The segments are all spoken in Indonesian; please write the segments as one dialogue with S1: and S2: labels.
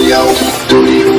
S1: Royal Studio.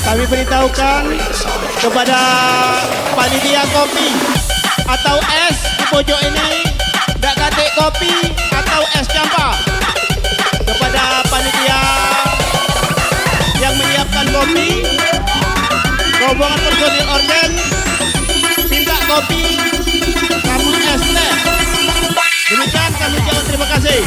S2: Kami beritahukan kepada panitia kopi atau es di pojok ini, tidak katik kopi atau es campa. Kepada panitia yang menyiapkan kopi, rombongan personil orden minta kopi, kamu es teh. Demikian kami ucapkan terima kasih.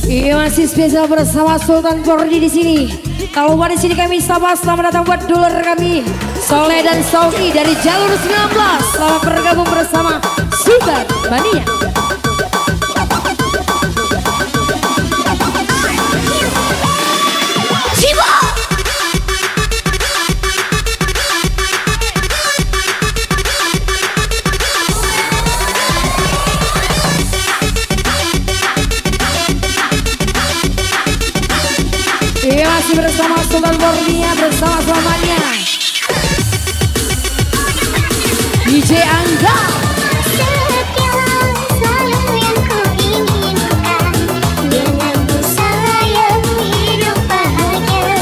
S3: Iya, masih spesial bersama Sultan Pordi di sini. Kalau di sini kami sapa selamat datang buat dulur kami Soleh dan Sofi dari jalur 19. Selamat bergabung bersama Super Mania. Iya, masih bersama Sultan Bordia bersama selamanya DJ Angga.
S4: Dengan sayang hidup bahagia.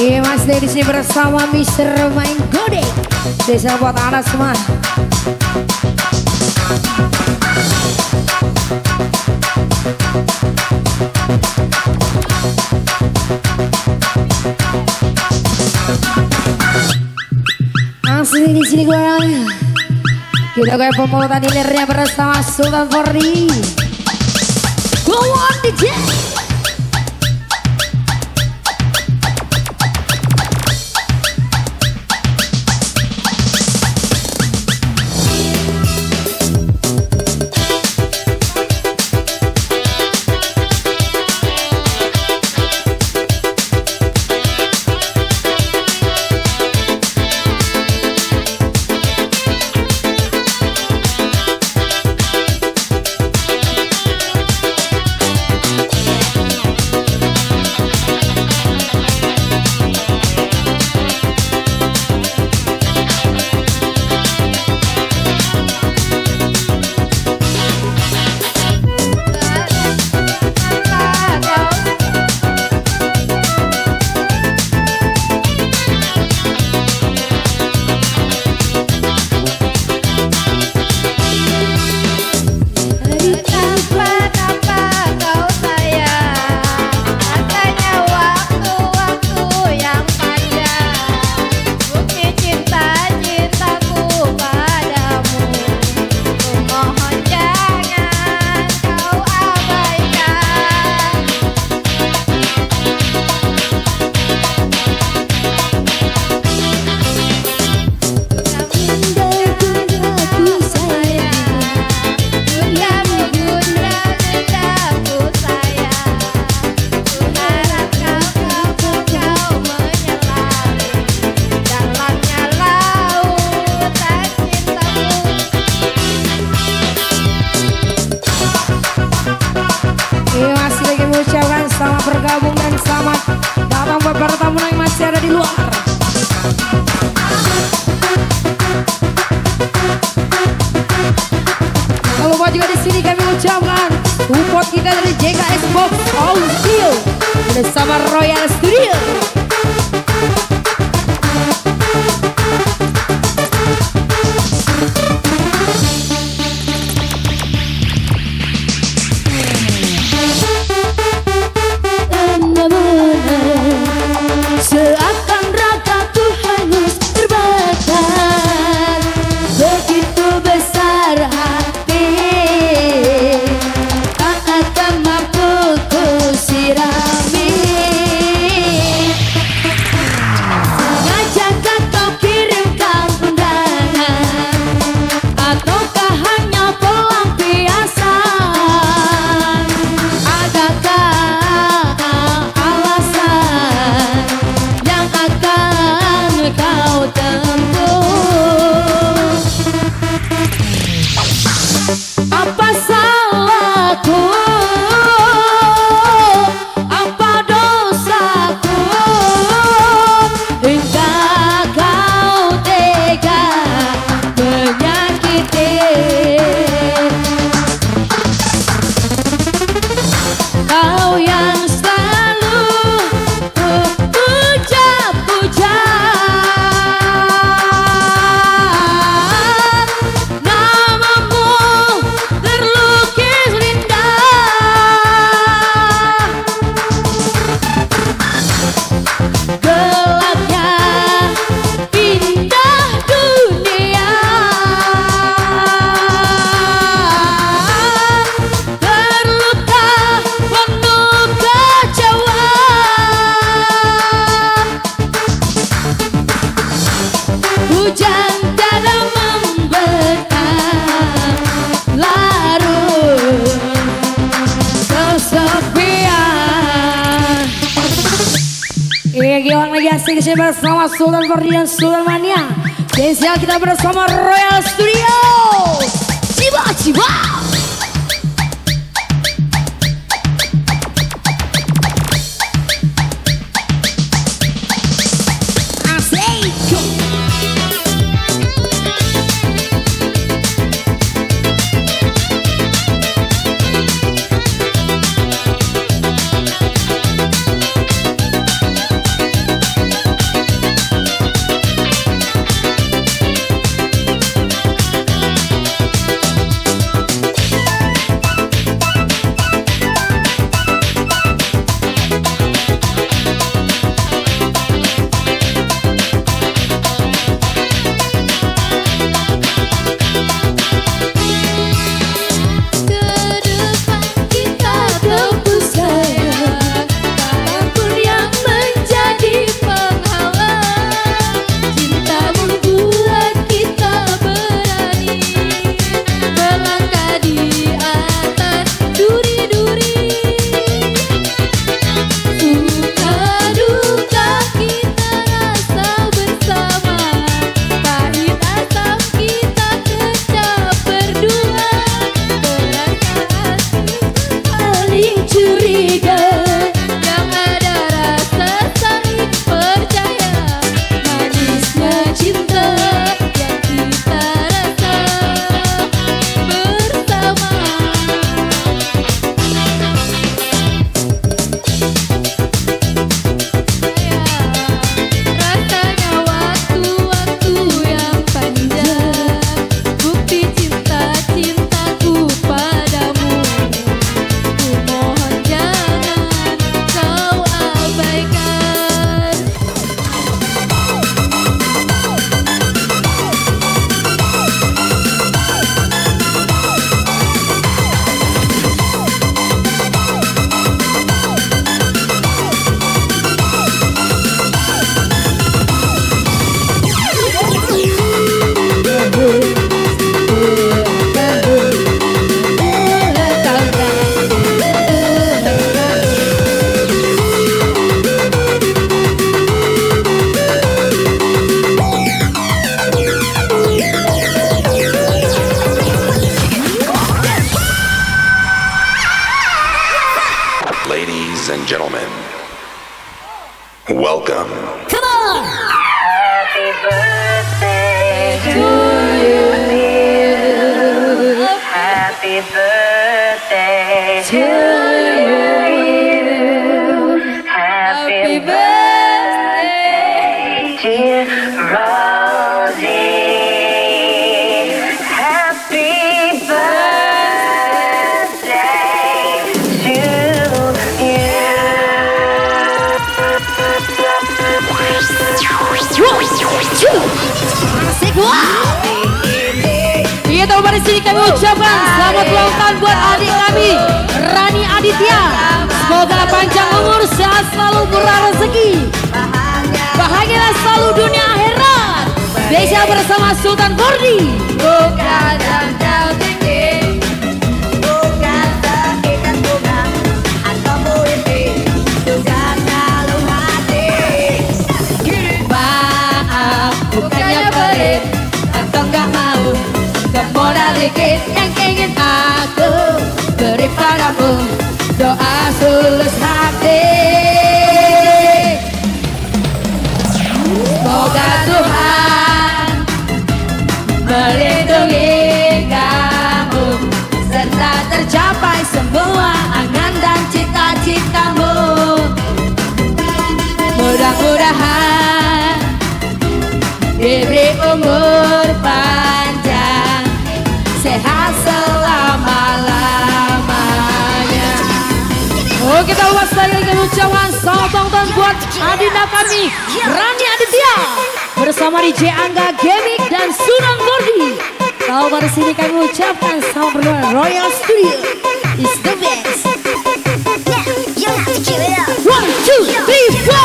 S3: Iya Mas di sini bersama Mr. Main Gode. Desa buat anak semua. Asli di sini gue. Kita kayak pemulutan dinernya bersama Sultan Fordi. Go on DJ. Selamat bergabung dan selamat datang buat para tamu yang masih ada di luar. Kalau mau juga di sini kami ucapkan support kita dari JKS Box Audio bersama Royal Studio.
S1: Seakan ragaku hangus terbakar, begitu besar hati, tak akan mampu ku sirami. Sengaja kau kirimkan undangan, ataukah hanya pelampiasan? Adakah alasan yang akan kau tempuh? Apa salahku? Apa dosaku? Hingga kau tega menyakiti. Kau yang selalu puja-puja, namamu terlukis indah. Gelapnya indah dunia, terluka penuh kecewa. Hujan tiada membentang, larut kesepian.
S3: Iya gimana lagi asik di sini bersama Sultan Fordi dan Sultan Mania. Spesial kita bersama Royal Studio. Ciba ciba. Asik.
S4: gentlemen, welcome.
S1: Come on!
S5: Happy birthday to you. Happy birthday to you. Happy birthday, dear Rosie. Happy birthday to
S1: Asik, wow!
S3: Kita pada sini kami ucapkan selamat ulang tahun buat adik kami Rani Aditya. Semoga panjang umur, sehat selalu, murah rezeki, bahagialah selalu dunia akhirat. Spesial bersama Sultan Bordi.
S1: Bukan jauh tinggi, bukan sekitar bunga atau puisi, juga kalung hati. Maaf, bukannya pelit atau gak mau, modal dikit yang ingin aku beri padamu, doa tulus hati. Semoga Tuhan melindungi kamu serta tercapai semua angan dan cita-citamu. Mudah-mudahan diberi umur panjang, sehat selama-lamanya.
S3: Oh, kita ulas lagi ucapan selamat ulang tahun buat adinda kami Rani Aditya bersama DJ Angga Gemik dan Sunan Bordi. Tahu pada sini kami ucapkan selamat berdua Royal Studio is the best.
S1: You have to give it up.
S3: 1, 2, 3, 4.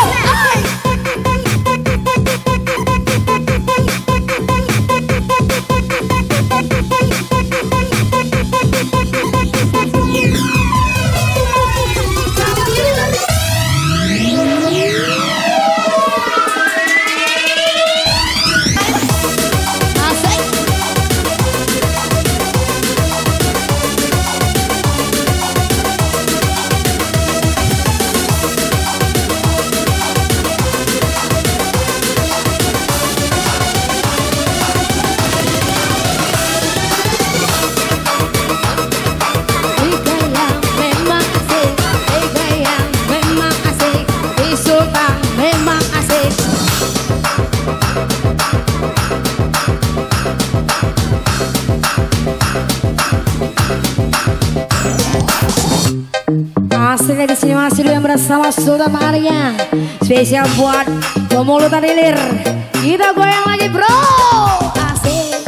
S3: Aslinya di sini masih yang bersama Sultan Maria. Spesial buat pemulutan hilir. Kita goyang lagi bro. Asik.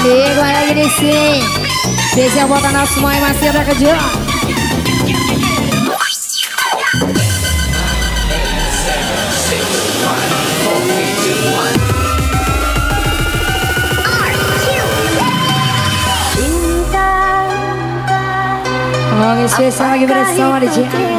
S3: Kembali lagi di sini. Spesial buat anak semua yang masih ada kerja. Oke, spesial lagi bersama di sini.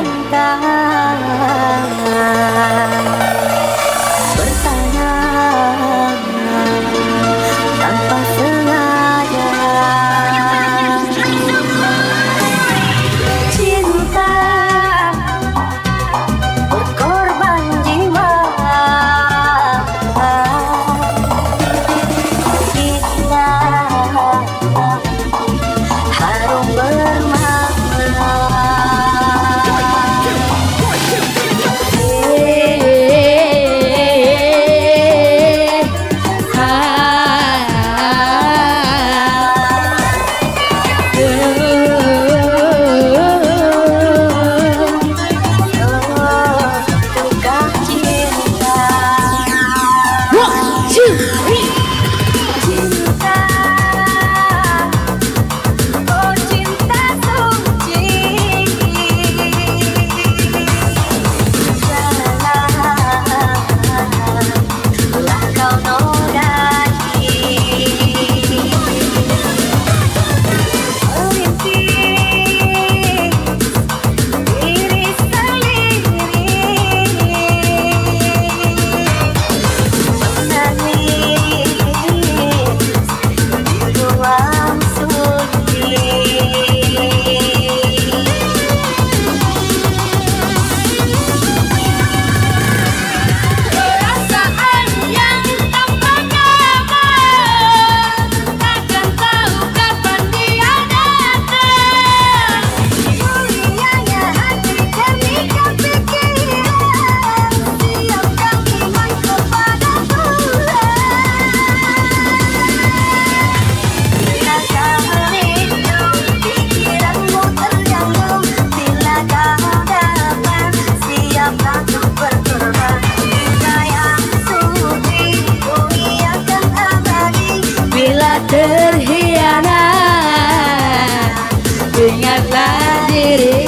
S3: Ingatlah diri.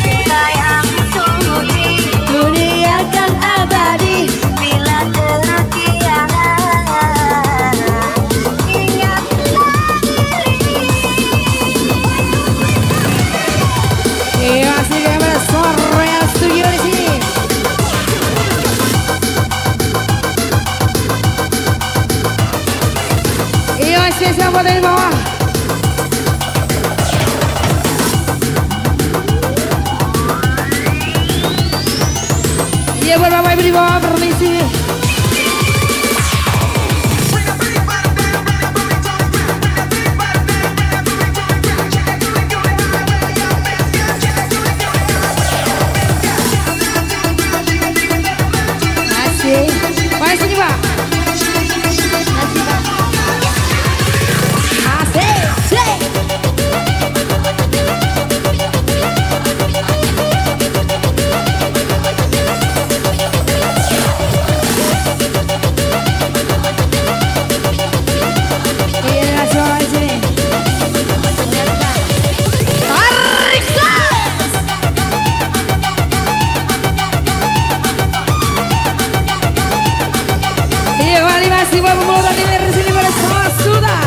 S3: Cinta yang suci, dunia kan abadi. Bila terhianat, ingatlah diri. Masih kamera sore studio di sini. Spesial buat dari bawah. Iya buat bapak ibu di bawah, permisi. Masih, masih nih pak. Masih mau memulai dari sini bersama sudah.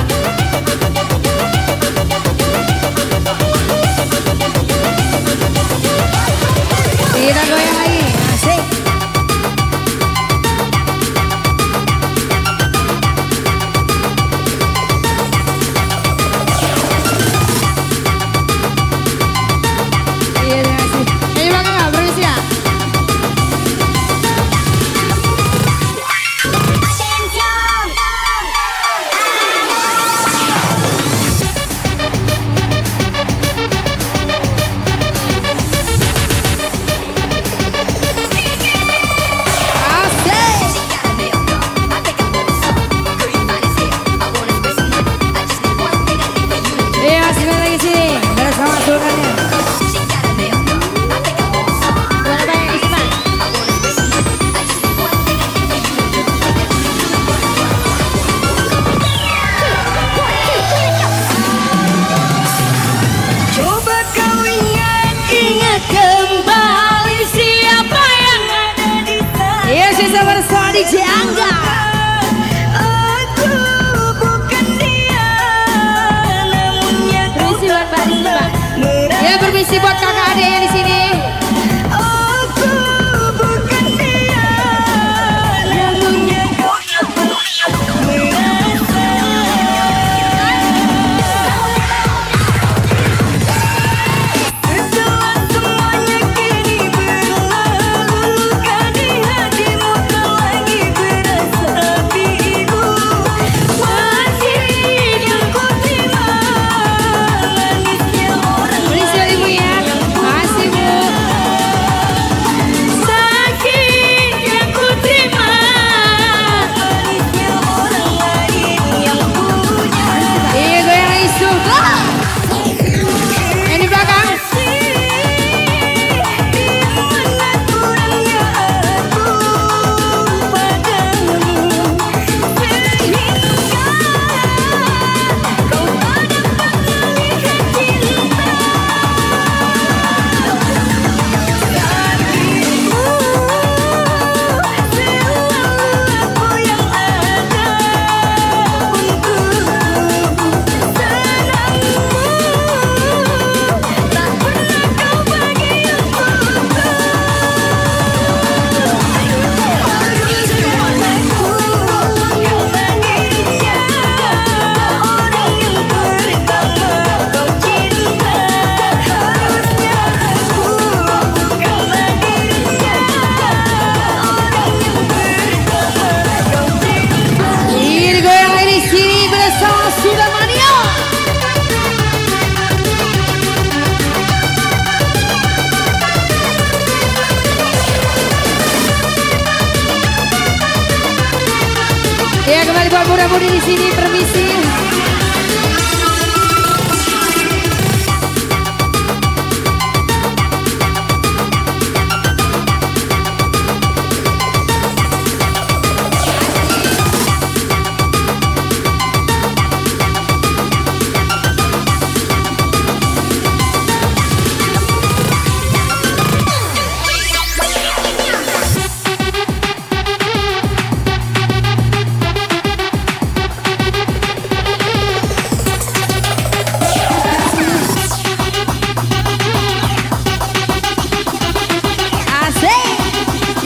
S3: Kita goyang lagi, asik. Iya, terima kasih. Ini pakai nggak? Permisi ya. DJ Angga. Permisi buat Mbak Rizba. Ya permisi buat kakak adek yang di sini. Ya kembali buat muda-mudi di sini, permisi.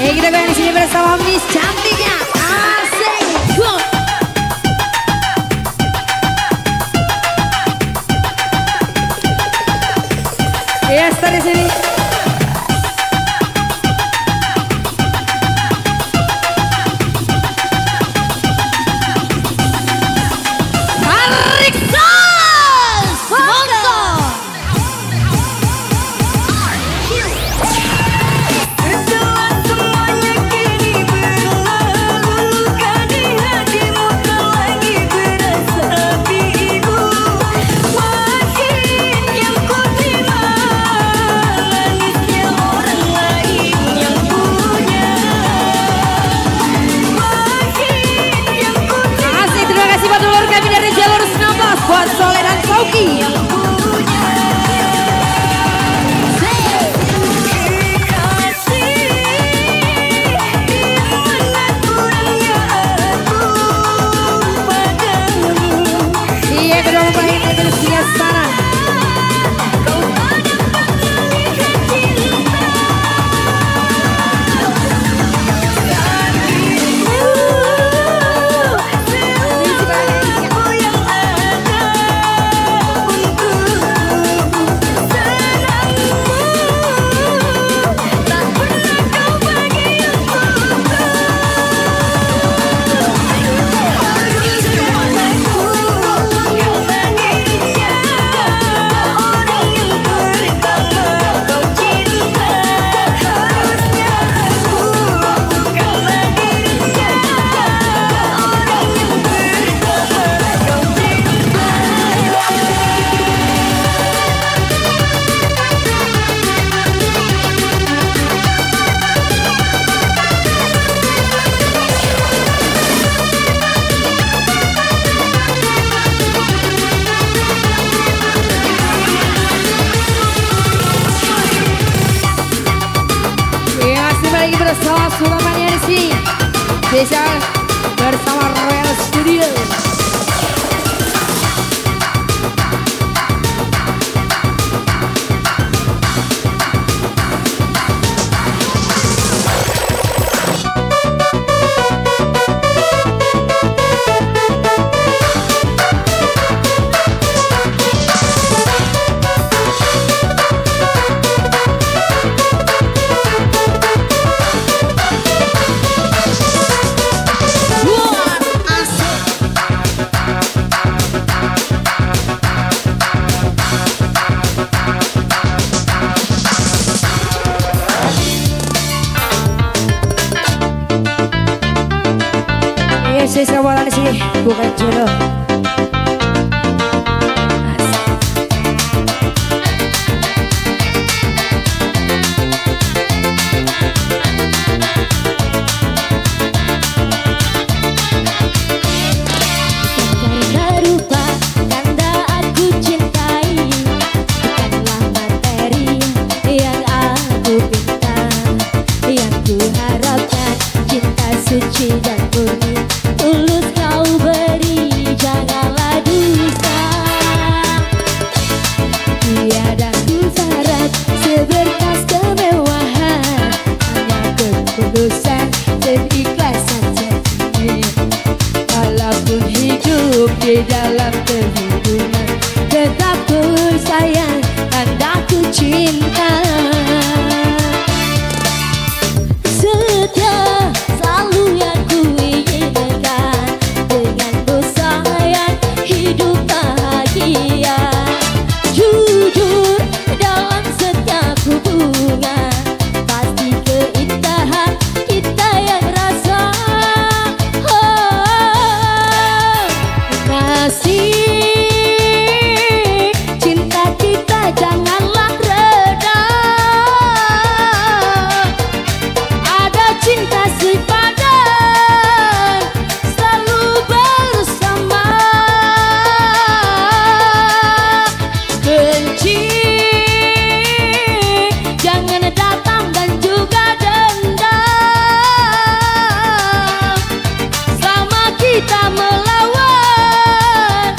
S3: Kita goyang di sini bersama Miss cantiknya. Asik. Ya, start di sini. Buat Soleh dan Sauki. Iya, kedua mempelai ini terus dia sana. Bersama Sulaiman di sini. spesial bersama Royal Studio. Saya bola di sini bukan jodoh.
S1: Karena rupa tanda aku cintai, bukanlah materi yang aku pinta, yang ku harapkan cinta suci dan murni. Tulus kau beri, janganlah dusta. Tiada ku syarat seberkas kemewahan, hanya ketulusan dan ikhlasan hati. Walaupun hidup di dalam kehubungan, tetap ku sayang, tanda ku cinta. Setia selalu yang ku inginkan, denganmu sayang hidup bahagia. Jujur dalam setiap hubungan, pasti keindahan kita yang rasa. Kasih cinta kita janganlah reda. Ada cinta sepadan, selalu bersama. Benci jangan datang dan juga dendam, selama kita melawan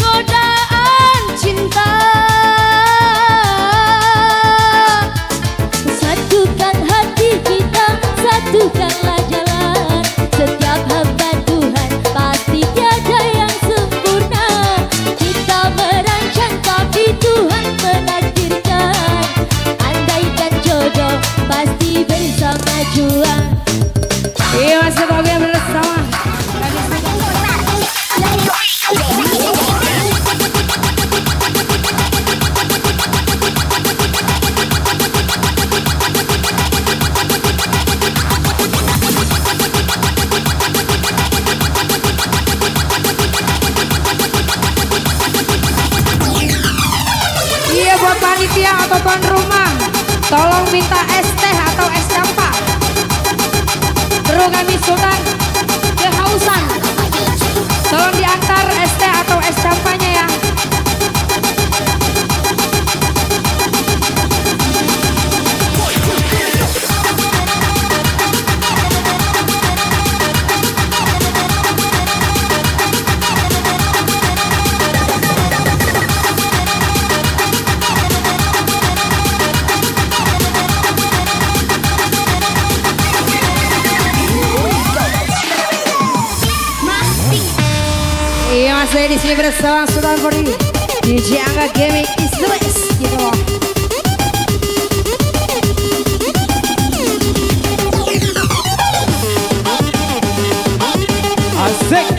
S1: godaan cinta. Satukan hati kita, satukanlah jalan. Setiap hamba Tuhan pasti tiada yang sempurna. Kita merancang tapi Tuhan menakdirkan. Andaikan jodoh pasti bersama juang.
S3: Iya masih bagian bersama. Iya buat panitia atau tuan rumah, tolong minta es teh atau es campak. Bro kami Sultan kehausan, tolong diantar es teh atau es campaknya ya. Iya masih di sini bersama Sultan Fori, DJ Angga Gaming is the best gitu loh.
S2: Asik.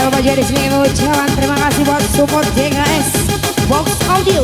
S3: Jangan lupa juga di sini kami ucapkan terima kasih buat support JKS Box Audio.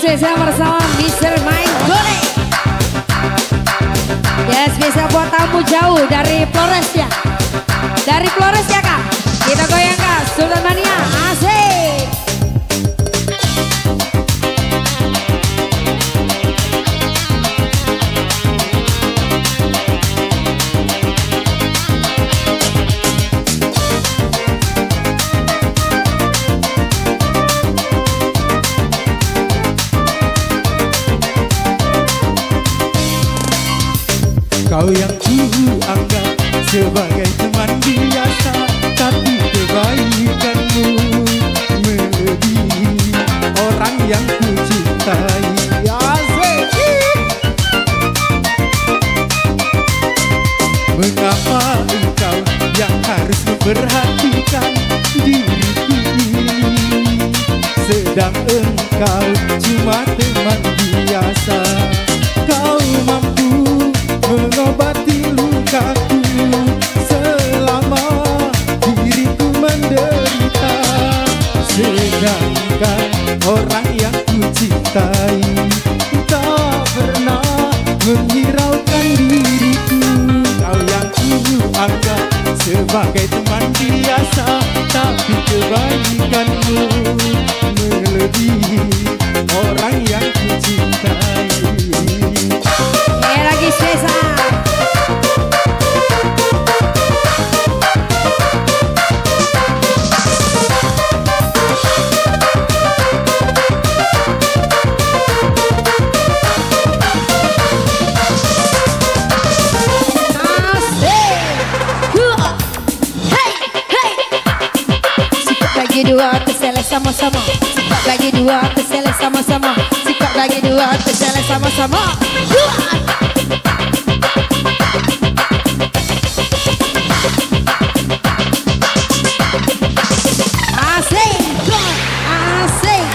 S3: Spesial bersama Mr. Main Goreng. Ya spesial buat tamu jauh dari Flores ya. Dari Flores ya kak. Kita goyang kak, Sultan Mania, asik.
S4: Kau yang ku anggap sebagai teman biasa, tapi kebaikanmu melebihi orang yang ku cintai. Mengapa engkau yang harus memperhatikan diriku ini, sedang engkau cuma teman biasa? Kau mampu mengobati lukaku selama diriku menderita, sedangkan orang yang ku cintai tak pernah menghiraukan diriku. Kau yang ku anggap sebagai teman biasa, tapi kebaikanmu melebihi orang yang ku cintai.
S3: Lagi spesial. Bagi dua kesel sama-sama, bagi dua kesel sama-sama, sikap bagi dua kesel sama-sama. Asik, asik.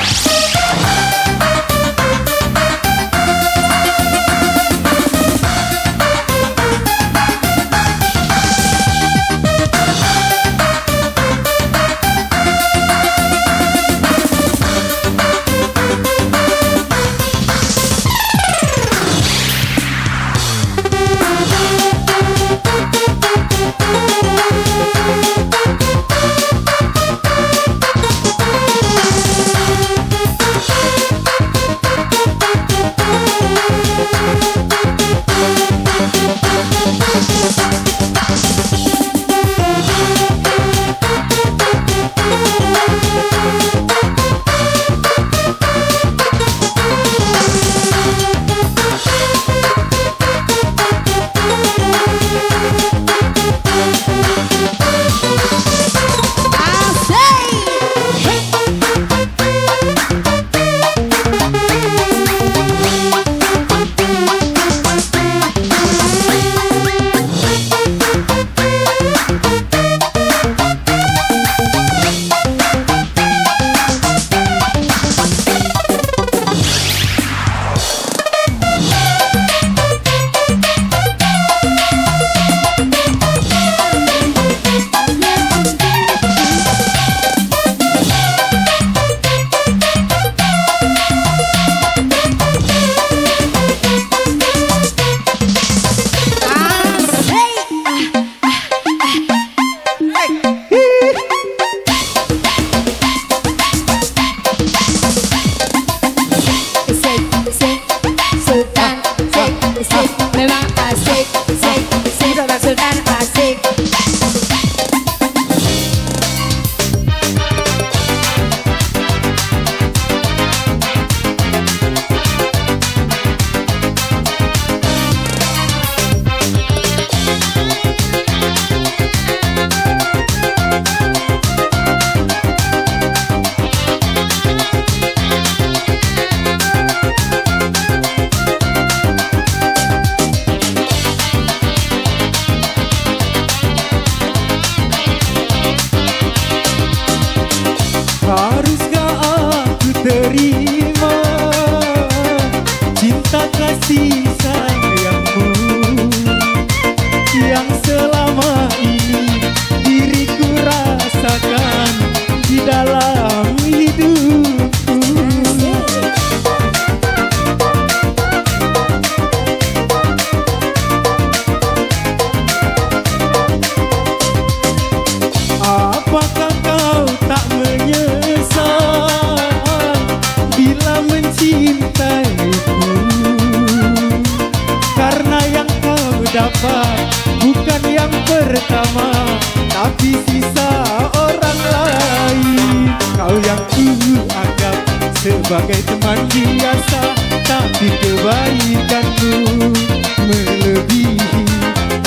S4: sebagai teman biasa, tapi kebaikanmu melebihi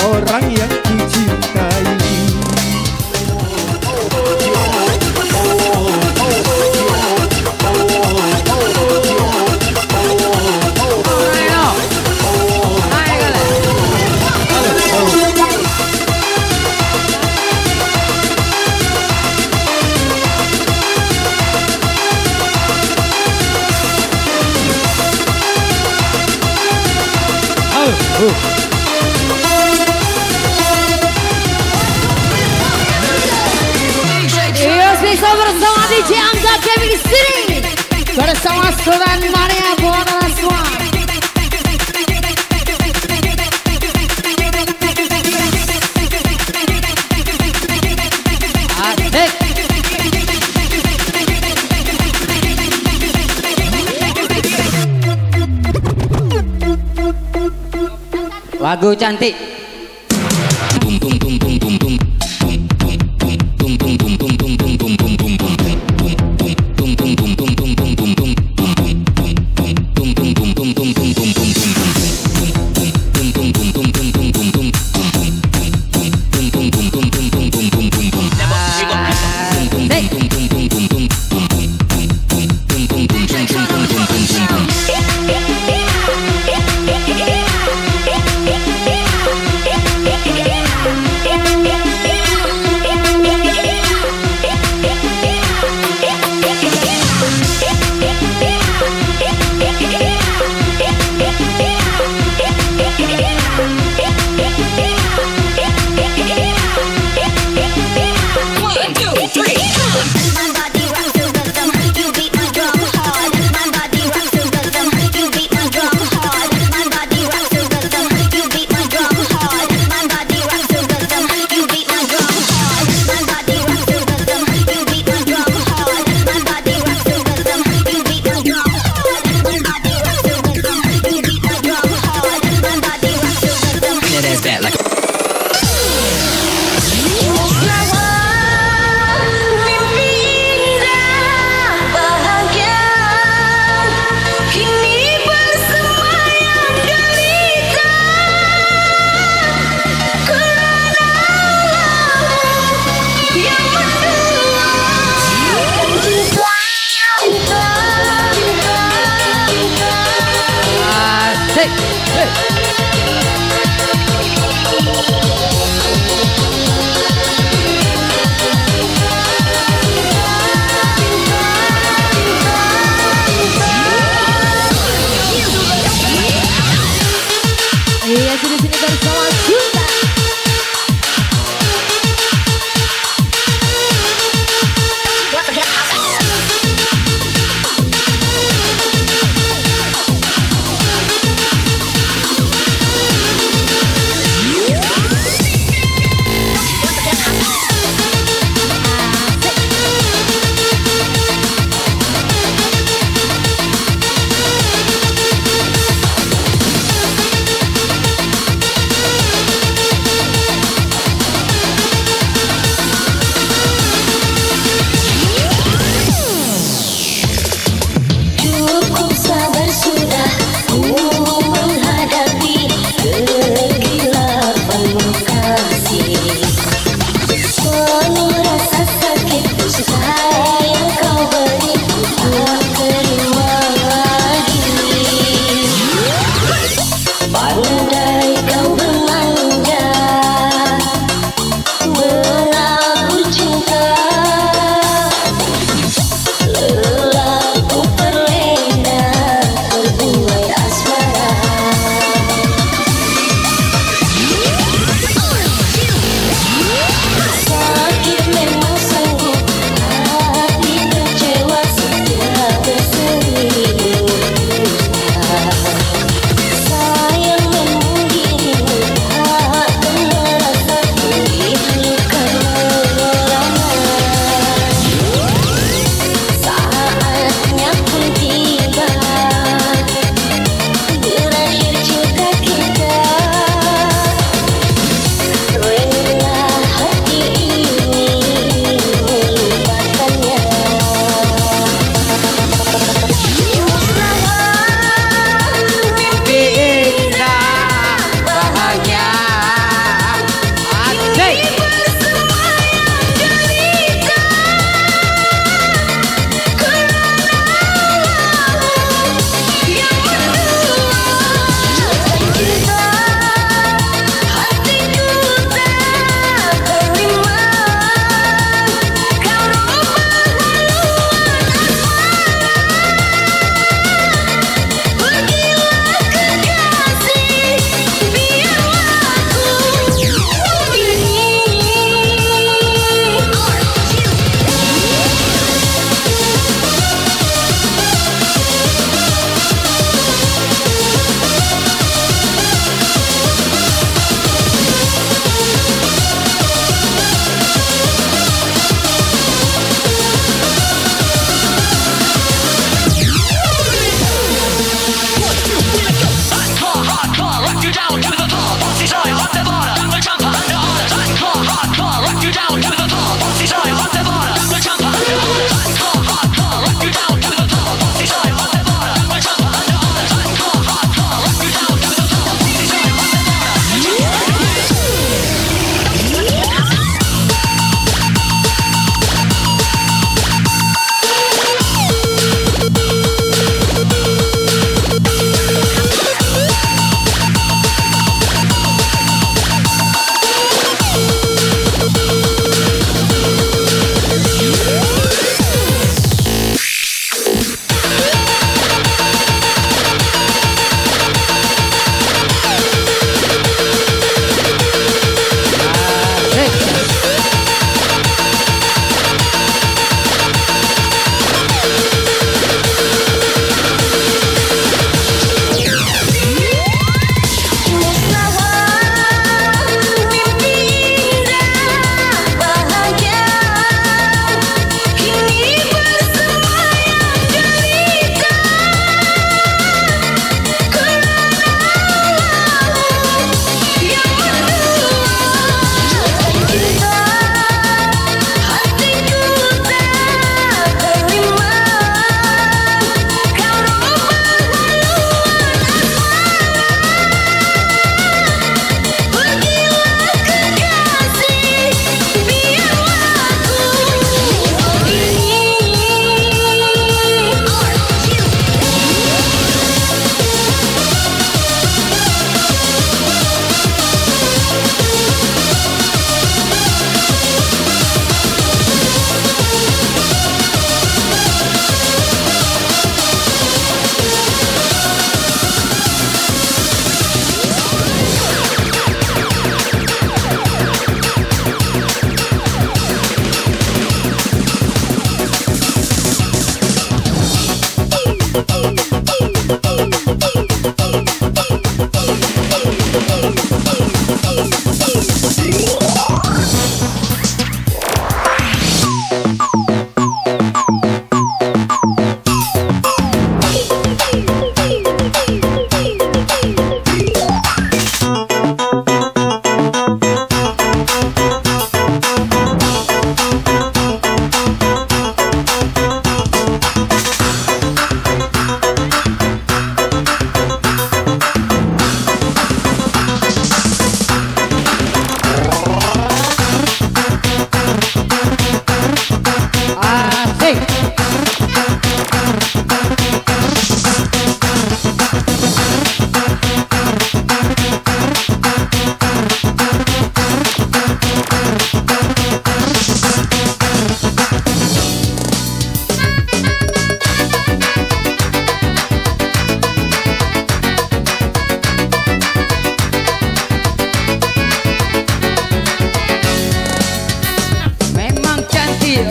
S4: orang yang ku cintai.
S3: Iya, spesial bersama DJ Angga Kevin di sini bersama Sultan Maria buat semua. Asik. Lagu cantik.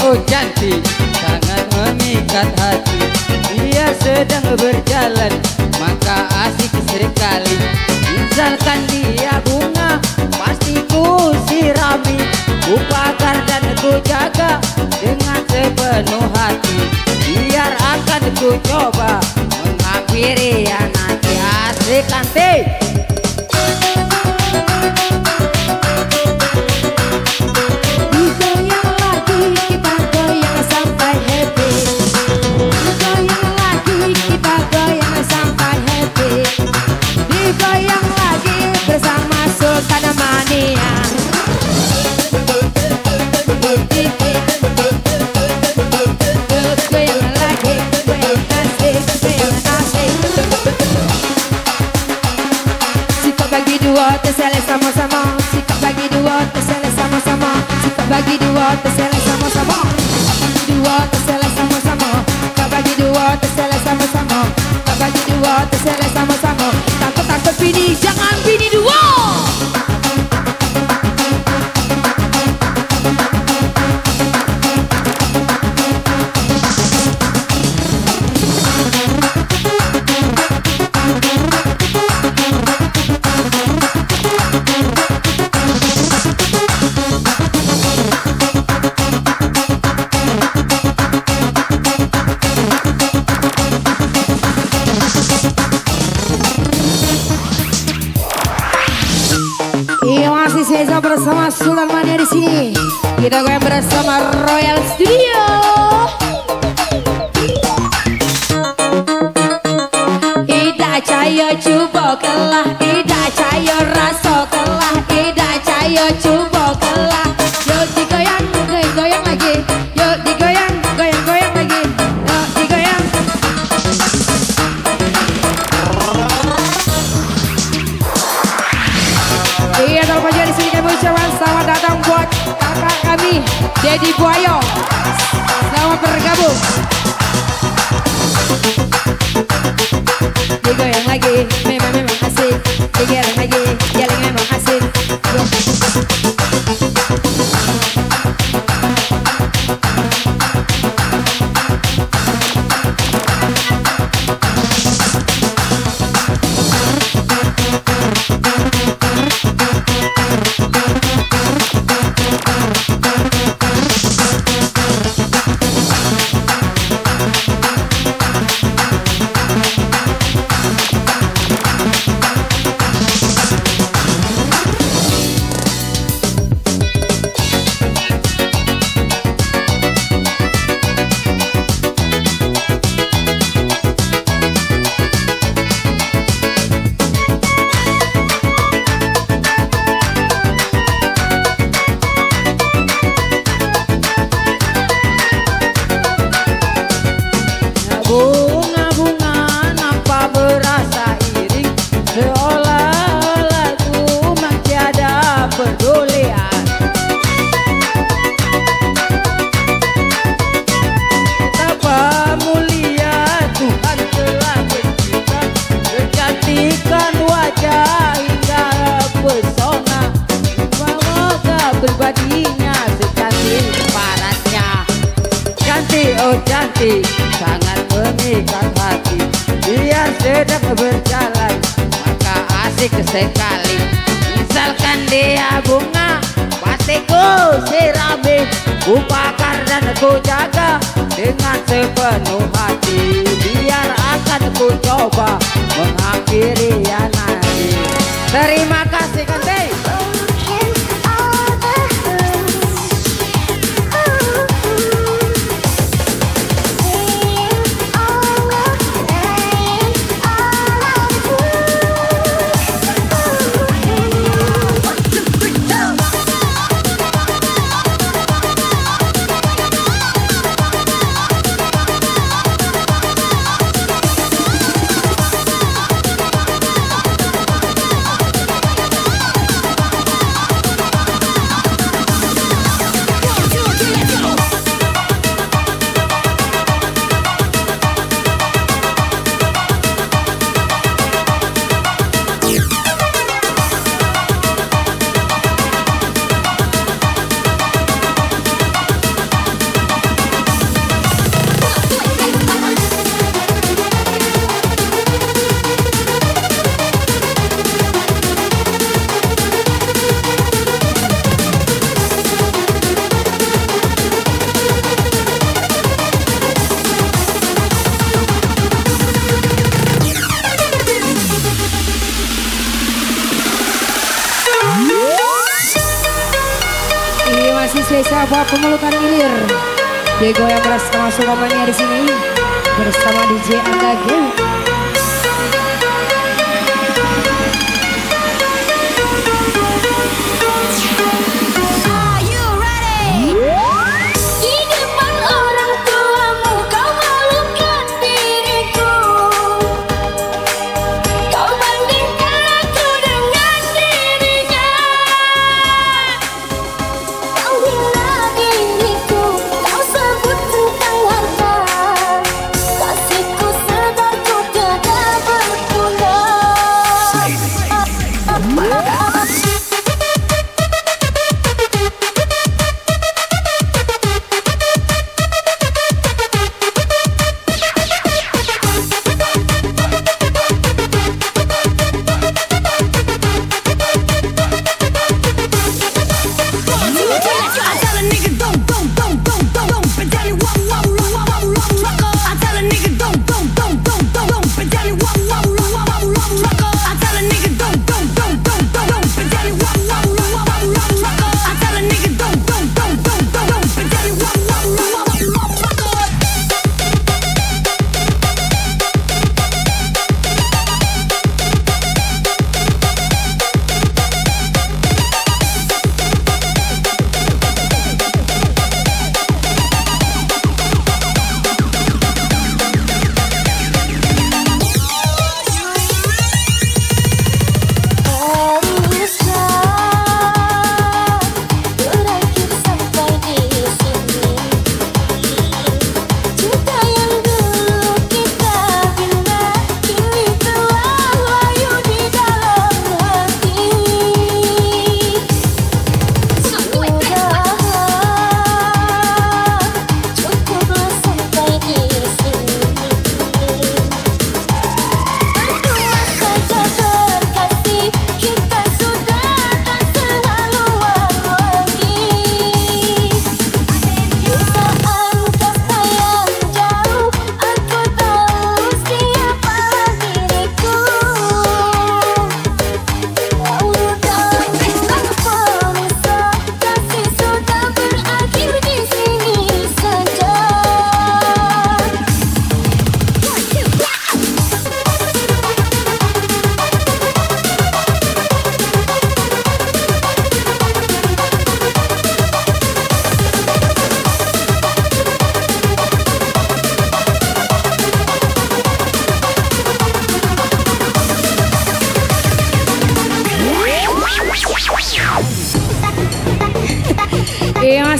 S6: oh cantik sangat memikat hati. Dia sedang berjalan maka asik sekali. Misalkan dia bunga pasti ku sirami, ku bakar dan ku jaga dengan sepenuh hati. Biar akan ku coba menghampiri ya nanti. Asik nanti.
S3: Digoyang lagi kita goyang sampai happy. Digoyang lagi kita goyang sampai happy. Digoyang lagi bersama Sultan Mania. Goyang lagi, goyang asik, goyang asik. Sikap bagi dua tersele sama-sama. Sikap bagi dua tersele sama-sama. Sikap bagi dua tersele sama-sama. Dua tersele sama-sama. Sikap bagi dua tersele sama-sama. Sikap bagi dua tersele sama-sama. Takut-takut bini, jangan bini dua. Iya masih Seza bersama Sultan Mania di sini. Kita goyang bersama Royal Studio. Ida cayo coba kelah, ida cayo rasa kelah, ida cayo coba kelah. Yuk digoyang, goyang lagi. Yuk digoyang, goyang lagi. Yuk digoyang. Iya kalau pagi di sini kami ucapkan selamat datang buat kakak kami Dedi Buayo. Selamat bergabung. Digoyang lagi, memang asik. Digoyang lagi, jalan memang asik.
S6: Bunga-bunga nampak berasa iri, seolah-olah ku tiada pedulian. Betapa mulia Tuhan telah mencipta, kecantikan wajah hingga pesona. Semoga pribadinya secantik parasnya. Cantik, oh cantik, sangat memikat hati. Dia sedang berjalan maka asik sekali. Misalkan dia bunga pasti ku sirami, ku bakar dan ku jaga dengan sepenuh hati. Biar akan ku coba menghampiri ya nanti. Terima kasih Kante.
S3: buat pemelukan ilir. Diego yang bersama sukamanya di sini bersama DJ Angga Gil.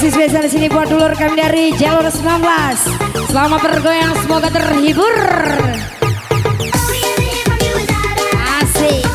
S3: Masih spesial di sini buat dulur kami dari Jalur 19. Selamat bergoyang, semoga terhibur. Asik.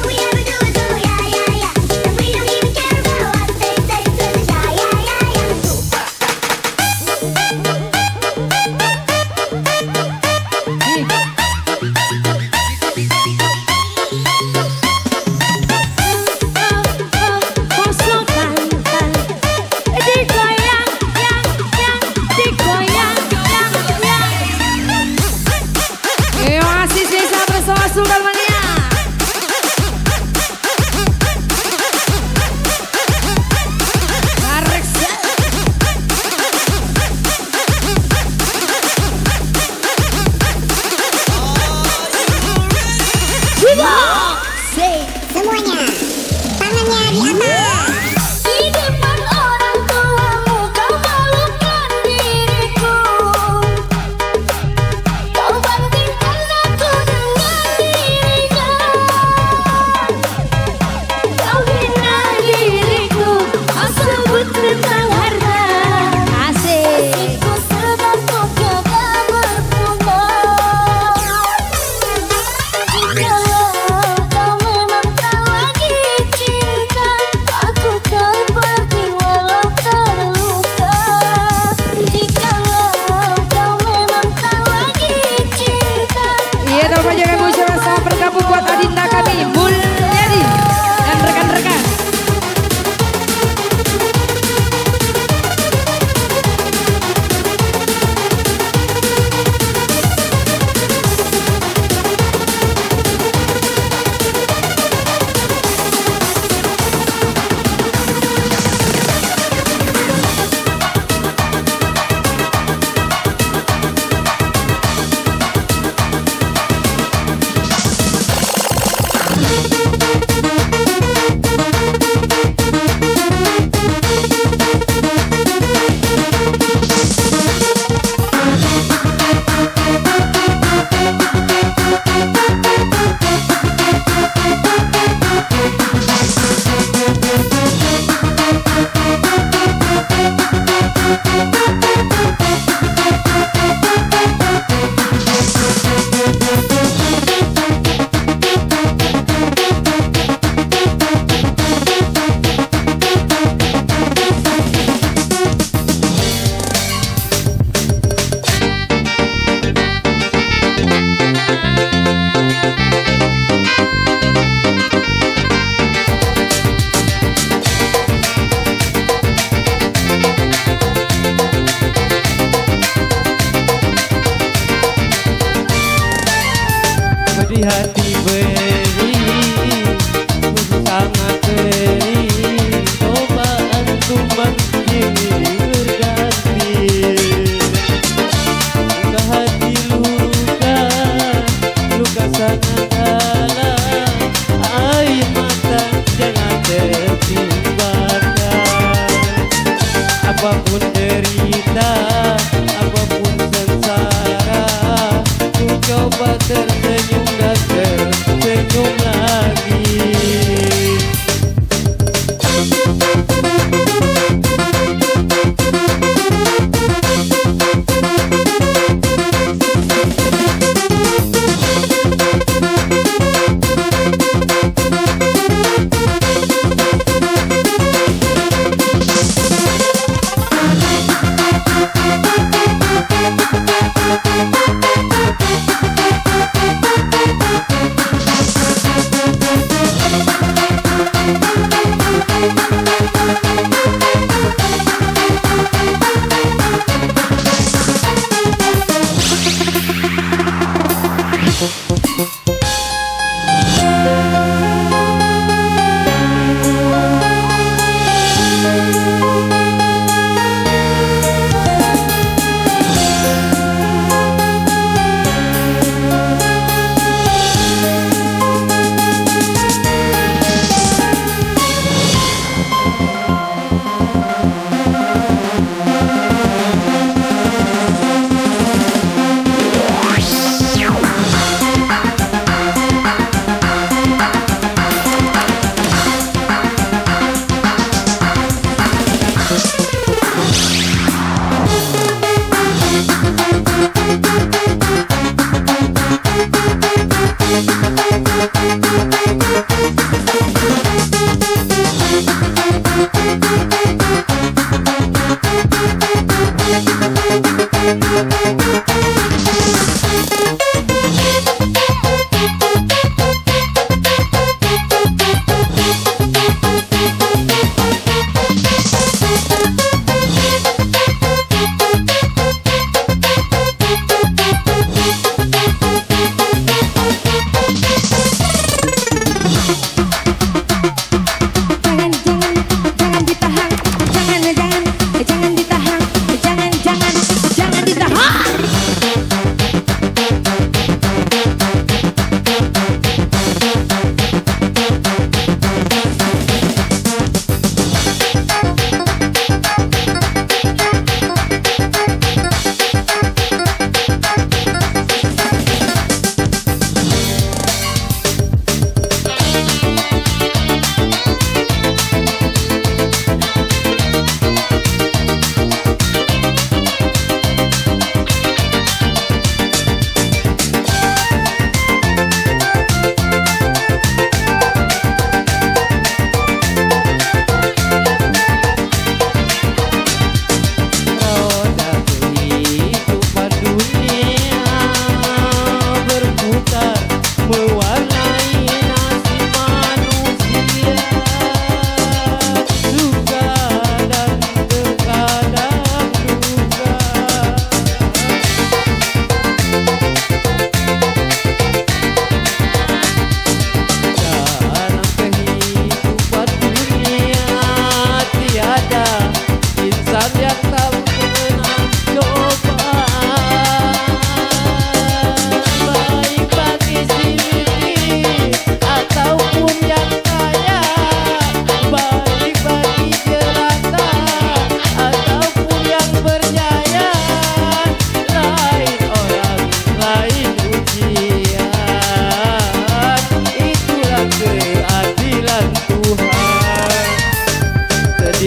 S4: hati beri sangat beri cobaan tumbang kini berganti luka hati luka sangat dalam air mata jangan tertumpahkan apapun derita apapun sengsara ku coba tersenyum dan tersenyum lagi.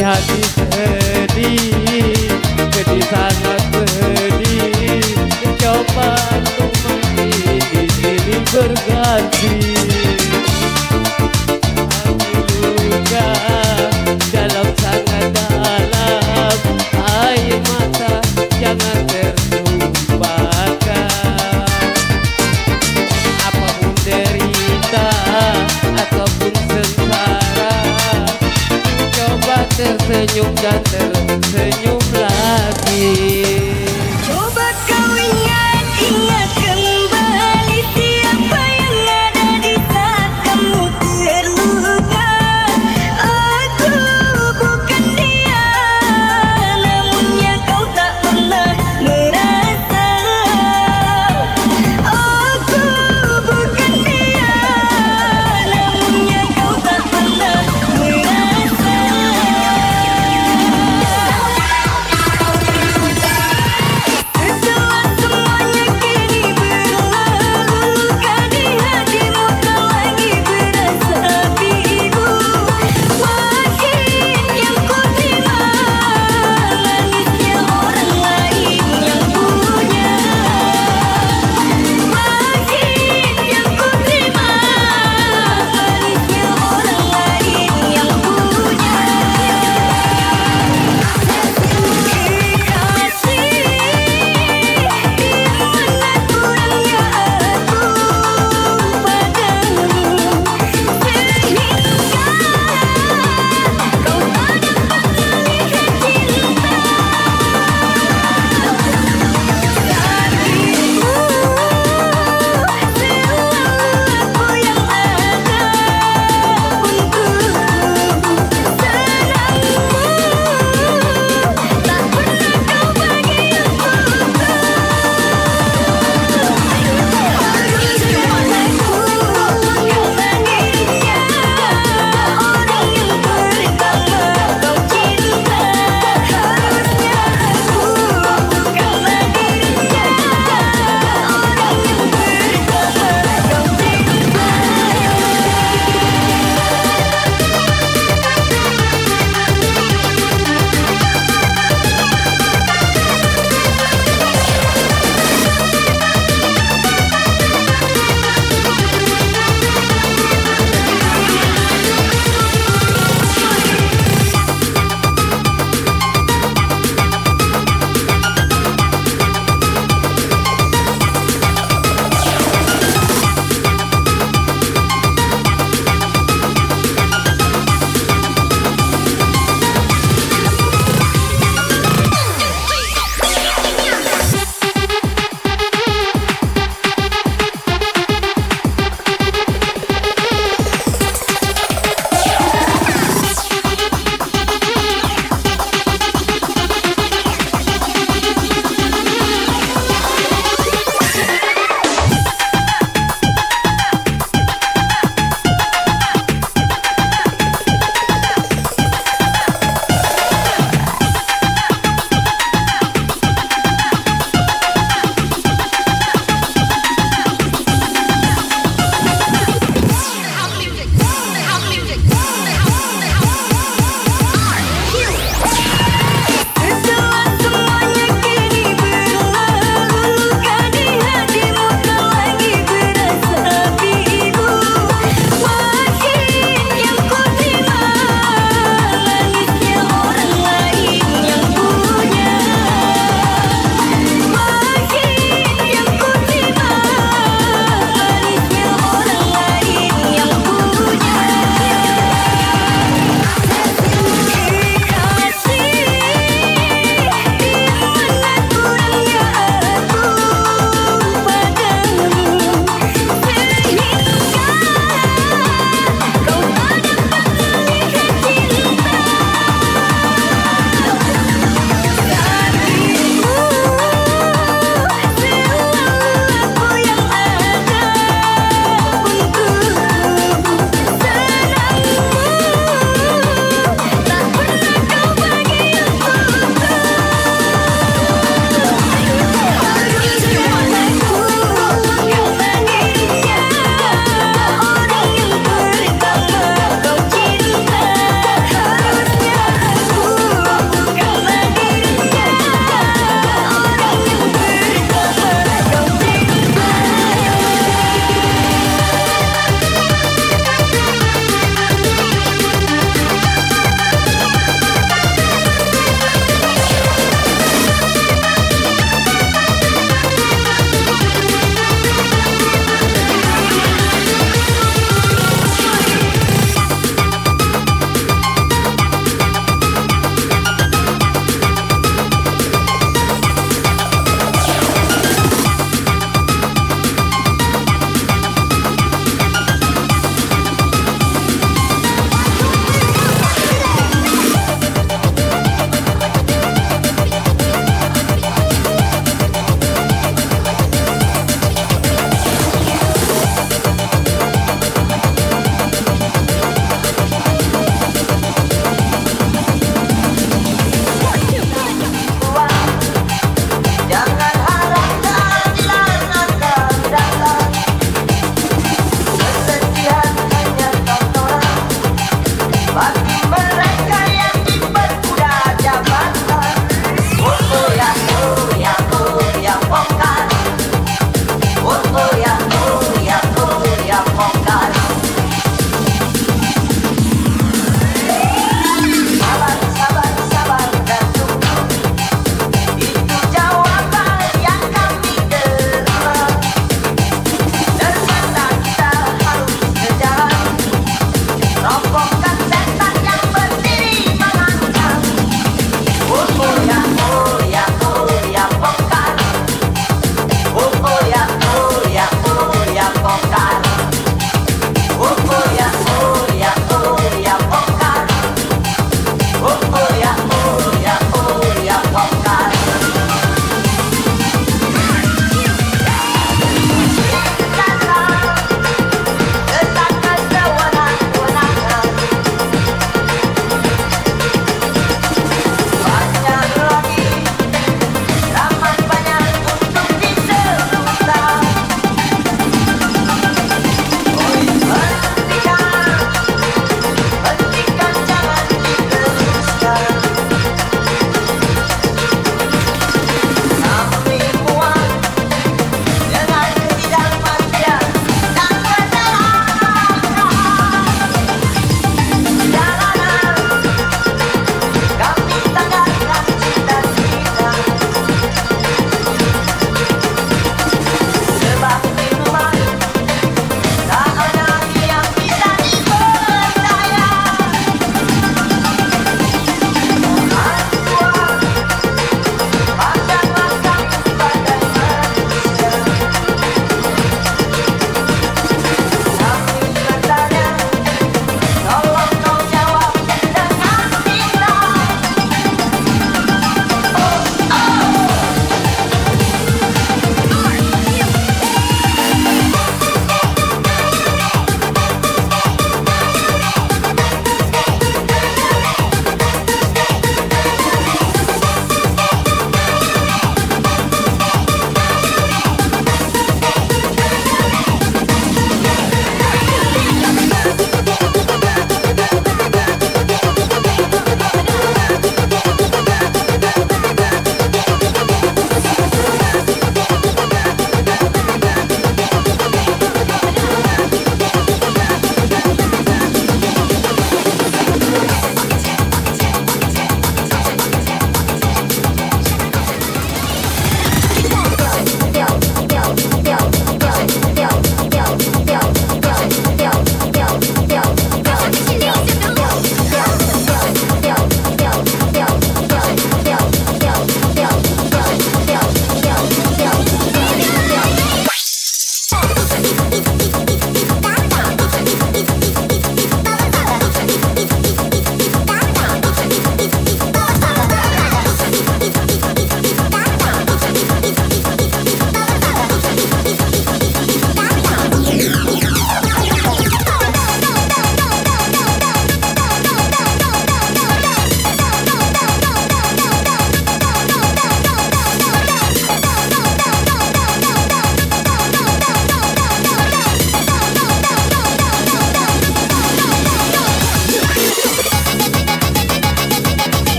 S4: Hati sedih, sedih sangat sedih. Coba untuk menghidup ini berganti.